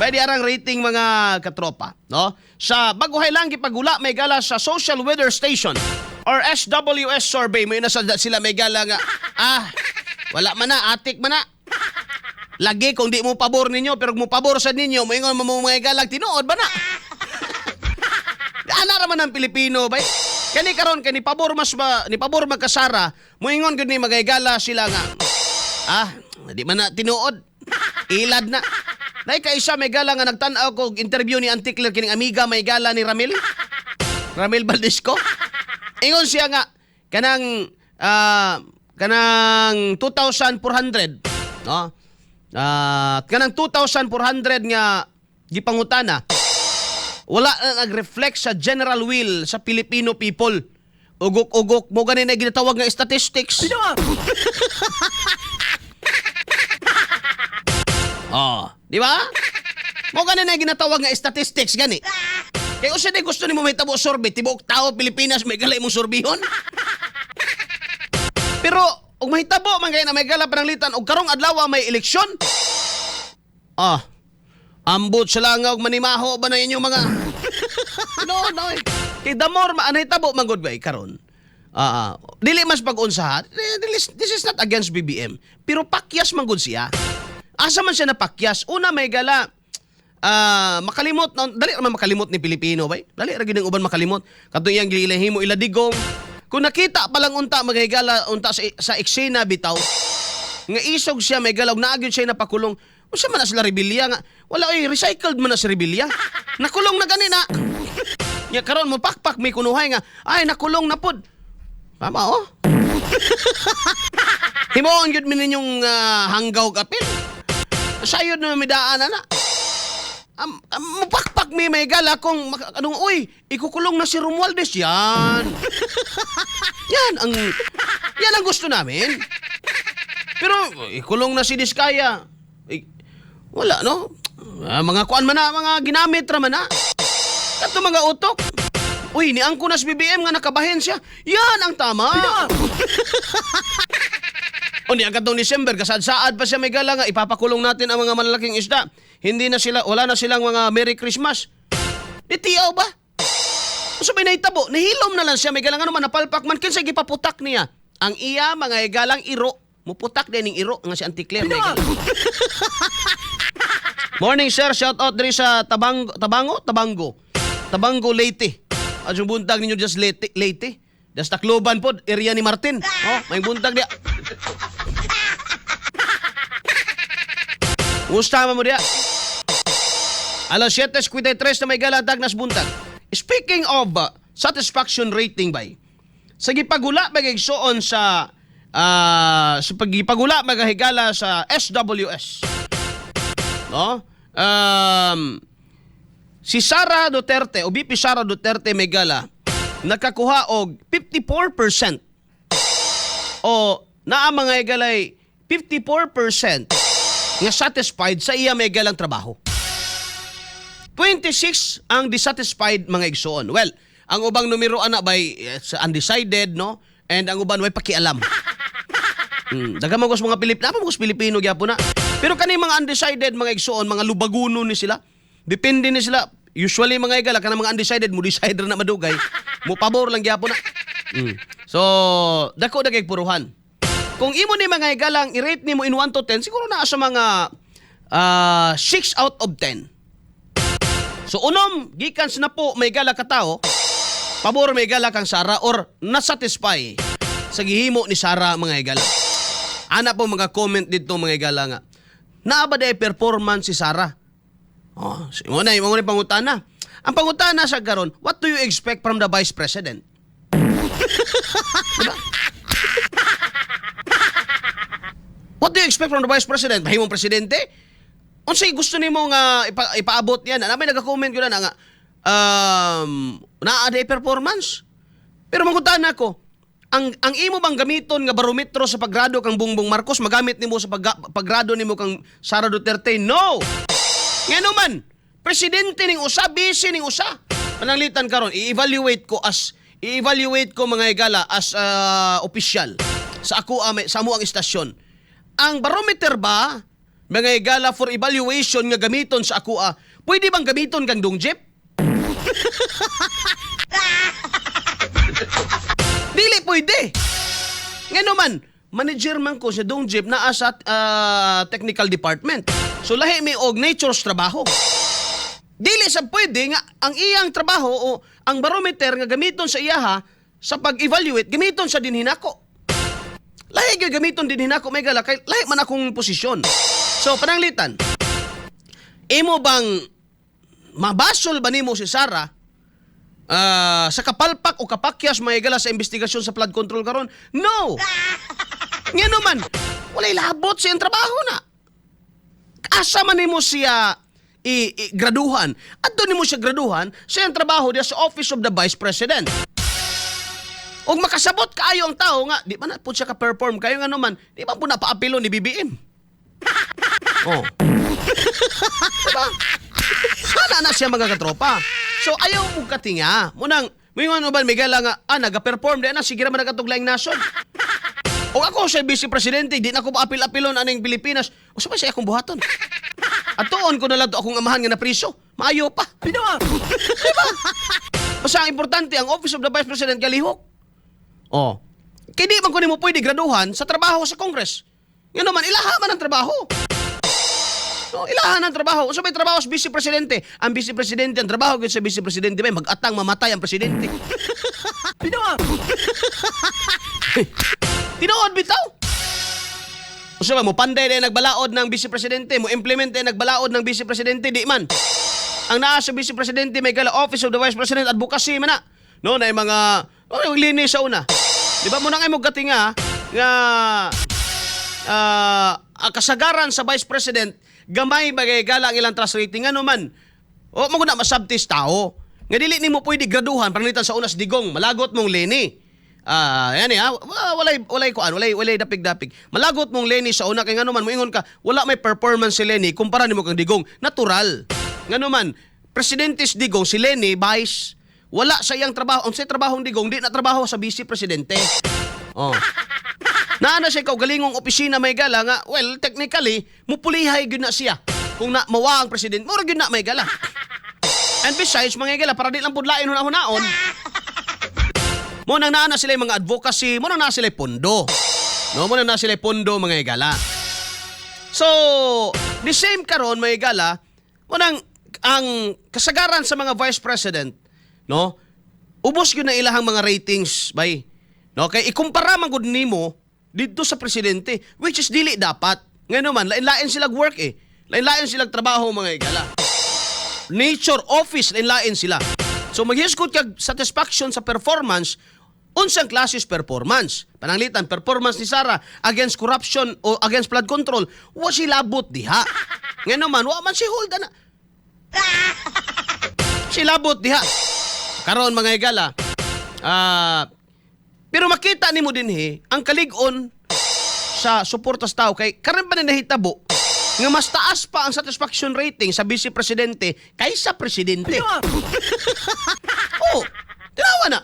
Pwede arang rating mga katropa, no? Sa baguhay lang gipagula may gala sa Social Weather Station or SWS survey may nasa sila may gala nga wala man na atik man na. Lagi kung di mo pabor ninyo pero mo pabor sa ninyo moingon mo mga galag tinuod ba na? Ana raman ang Pilipino bay. Kani karon kani pabor mas ba ni pabor magkasara moingon gud ni magayagala sila nga di man na tinuod. Ilad na. Nay kaisa may gala nga nagtan-aw ko interview ni Auntie Claire kining amiga may gala ni Ramil Valdesco. Ingon siya nga kanang 2,400 no? Kanang 2,400 nga gipangutana wala na nag-reflect sa general will sa Filipino people. Ugok-ugok mo ganin na ginatawag nga statistics. Di ba? Mo ganin na ginatawag nga statistics gani. Kaya usa day gusto nimo may tabo sorbe tibuok tao Pilipinas may galay mong sorbihon. Pero ug mahitabo man kay na may gala pananglitan og karong adlaw may eleksyon. Ambot sa langaw manimaho ba na inyong mga no. Kay damor maanay tabo man gud bay karon. Dili mas pag-unsahan. This is not against BBM. Pero pakyas man gud siya. Asa man siya napakyas? Una may gala makalimot dali ra man makalimot ni Pilipino bay. Dali ra gid ang uban makalimot. Kadto iyang gilahimo iladigong. Kung nakita pa lang unta magahigala unta sa eksena bitaw nga isog siya may galaw naagyon siya napakulong. Unsa man na sila rebelya nga wala recycled man na si rebelya. Nakulong na gani na. Nya karon mo pakpak may kunuhay nga ay nakulong na pud. Tama Himuon gyud mi ninyong hanggaw kapil. Sayod na midaan na. Mupakpak may gala kung anong ikukulong na si Romualdez yan. yan ang gusto namin. Pero ikulong na si Diskaya. Wala no. Mga kuan man na mga ginamit ra man na. Kato mga utok. Ni angko nas BBM nga nakabahin siya. Yan ang tama. Ni agad December kasad-saad pa siya may gala nga ipapakulong natin ang mga malalaking isda. Wala na silang mga Merry Christmas. Ditiyaw ba? Sabi na itabo, nahilom na lang siya may gala nga naman napalpak man kinsa gipaputak niya. Ang iya mga galang iro, muputak din ning iro nga si Auntie Claire may gala. Morning sir, shout out diri sa Tabango, Leyte. Adjung buntag ninyo just Leyte. Das Tacloban pod, area ni Martin. May buntag dia. Gusto mo dia? Alas 7:53 na may galatag nas buntag. Speaking of satisfaction rating bay. Sa gipagula magigsuon sa pagipagula magahigala sa SWS. No? Si Sara Duterte o VP Sara Duterte may gala nakakuha og 54% o naa mga igalay 54% nga satisfied sa iya may galang trabaho. 26 ang dissatisfied mga igsoon. Well, ang ubang numero ana bay undecided no and ang uban way pakialam. Daga mga Pilipino gyapon na. Pero kani mga undecided mga igsoon, mga lubaguno ni sila. Depende ni sila. Usually mga igala kanang mga undecided mo decide na madugay. Mo pabor lang gyapon na. So, dako dagay puruhan. Kung imo ni mga igalang i-rate nimo in 1 to 10, siguro na sa mga 6 out of 10. So unom, gikan na po may gala ka tao, pabor may gala kang Sara or nasatisfy sa gihimo ni Sara mga igala. Ana po mga comment dito mga igala nga. Naa ba day performance si Sara? Mo na pangutana. Ang pangutana sa karon, what do you expect from the Vice President? Diba? What do you expect from the Vice President? Mahimong presidente? Unsay gusto nimo nga ipaabot yan? May nagka-comment ko na nga naa day performance. Pero mangutana ko, ang imo bang gamiton nga barometro sa paggrado kang Bongbong Marcos magamit nimo sa paggrado nimo kang Sara Duterte? No. Ngano man, presidente ning usa, busy ning usa. Pananglitan karon, i-evaluate ko mga igala as official sa ako sa amo ang istasyon. Ang barometer ba mga higala for evaluation nga gamiton sa ako pwede bang gamiton kang dungjip? Dili pwede. Nga naman, manager man ko sa dungjip na sa technical department. So lahi may og nature's trabaho. Dili sa pwede nga ang iyang trabaho o ang barometer nga gamiton sa iyaha sa pag-evaluate, gamiton sa dinhinako. Lahi gyud gamiton dinhinako may gala kay lahi man akong posisyon. So pananglitan, imo bang mabasol ba nimo si Sara sa kapalpak o kapakyas may gala sa investigasyon sa flood control karon? No. Nga naman, walay labot siyang trabaho na. Asa man nimo siya graduhan. At doon mo siya graduhan sa iyang trabaho diya sa Office of the Vice President. Og makasabot kaayo ang tao nga, di ba na po siya ka-perform kayo nga naman, di ba po napaapilo ni BBM? Oh. Diba? Sana na siya mga katropa. So ayaw mo katinga. Munang, may ano ba, may gala nga, naga-perform di na, sige naman nagatuglaing nasod. O ako siya vice presidente, di na ako paapil-apilon aning Pilipinas. O saan siya akong buhaton? At tuon ko na lang to akong amahan nga na priso. Maayo pa. Diba? Basta ang importante, ang Office of the Vice President kalihok. Oh. Kaya di man ko mo pwede graduhan sa trabaho sa Congress. Yan naman, ilaha man ang trabaho. No, ilahan ang trabaho. So may trabaho sa Vice Presidente. Ang Vice Presidente, ang trabaho sa Vice Presidente, may mag-atang mamatay ang Presidente. Diba? Tinood bitaw. O sabi mo, panday na nagbalaod ng Vice Presidente, mo implement na nagbalaod ng Vice Presidente, di man. Ang naa sa Vice Presidente, may gala Office of the Vice President, advocacy man na. No, na yung mga, yung linis sa una. Di ba mo na kayo gatinga, nga, ang kasagaran sa Vice President, gamay bagay gala ang ilang trust rating, ano man. O, maguna masabtis tao. Nga dili ni mo pwede graduhan, panalitan sa unas digong, malagot mong lini. Yan walay dapig-dapig. Malagot mong Lenny sa una kay ngano man moingon ka, wala may performance si Lenny kumpara nimo kang Digong, natural. Ngano man, presidente si Digong si Lenny vice, wala sa iyang trabaho, ang sa trabahong Digong di na trabaho sa vice presidente. Oh. Naana siya kaugalingong opisina may gala nga, well, technically, mupulihay gyud na siya. Kung na mawa ang presidente, mura gyud na may gala. And besides, mga gala para di lang pudlain hunaon. Mo nang naa sila mga advocacy, mo nang naa sila pondo. No, mo nang naa sila pondo mga igala. So, the same karon mga igala, mo nang ang kasagaran sa mga vice president, no? Ubos gyud na ilahang mga ratings bay. No, kay ikumpara man gud nimo didto sa presidente, which is dili dapat. Ngano man, lain-lain sila work eh. Lain-lain sila trabaho mga igala. Nature office, lain-lain sila. So maghisgot kag satisfaction sa performance, unsang klases performance. Pananglitan, performance ni Sara against corruption o against flood control, wa si labot diha. Ngano man, wa man si hold na. Si labot diha. Karon mga igala, pero makita nimo dinhi ang kalig-on sa suporta sa tao kay karon pa nahitabo nga mas taas pa ang satisfaction rating sa vice presidente kaysa presidente. Oh, tinawa na.